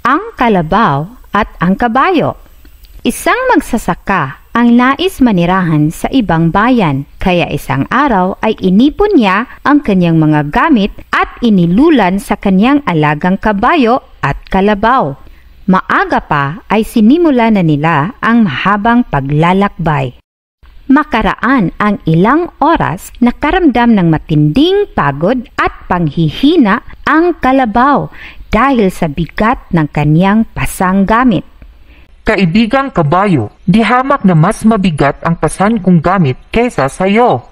ang kalabaw at ang kabayo. Isang magsasaka ang nais manirahan sa ibang bayan, kaya isang araw ay inipon niya ang kanyang mga gamit at inilulan sa kanyang alagang kabayo at kalabaw. Maaga pa ay sinimula na nila ang mahabang paglalakbay. Makaraan ang ilang oras, nakaramdam ng matinding pagod at panghihina ang kalabaw dahil sa bigat ng kanyang pasang gamit. Kaibigang kabayo, di hamak na mas mabigat ang pasan kong gamit kaysa sa'yo.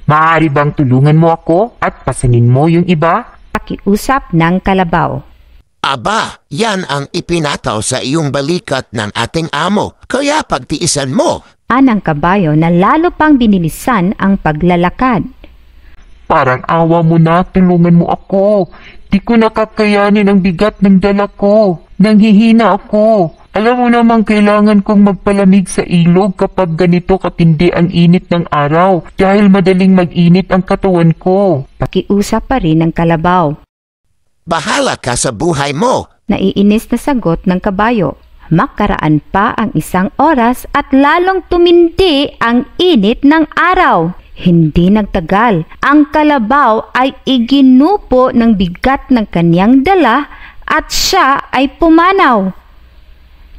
Maaari bang tulungan mo ako at pasanin mo yung iba? Pakiusap ng kalabaw. Aba, yan ang ipinataw sa iyong balikat ng ating amo, kaya pagtiisan mo. Anang kabayo na lalo pang binilisan ang paglalakad. Parang awa mo na, tulungan mo ako. Di ko nakakayanin ang bigat ng dala ko. Nanghihina ako. Alam mo namang kailangan kong magpalamig sa ilog kapag ganito katindi ang init ng araw dahil madaling mag-init ang katawan ko. Pakiusap pa rin ng kalabaw. Bahala ka sa buhay mo. Naiinis na sagot ng kabayo. Makaraan pa ang isang oras at lalong tumindi ang init ng araw. Hindi nagtagal, ang kalabaw ay iginupo ng bigat ng kanyang dala at siya ay pumanaw.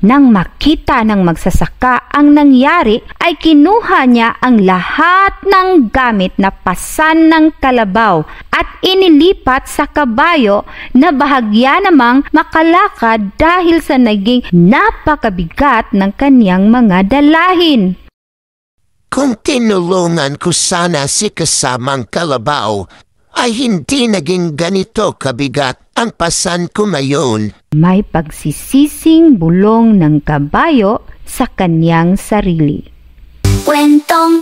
Nang makita ng magsasaka ang nangyari, ay kinuha niya ang lahat ng gamit na pasan ng kalabaw at inilipat sa kabayo na bahagya namang makalakad dahil sa naging napakabigat ng kanyang mga dalahin. Kung tinulungan ko sana si kasamang kalabaw, ay hindi naging ganito kabigat ang pasan ko ngayon. May pagsisising bulong ng kabayo sa kanyang sarili. Kwentong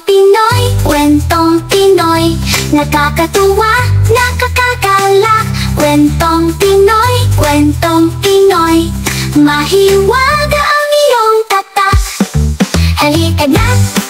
Pinoy, nakakatuwa, nakakagalak. Kwentong Pinoy, mahiwaga ang iyong tatak. Halika na!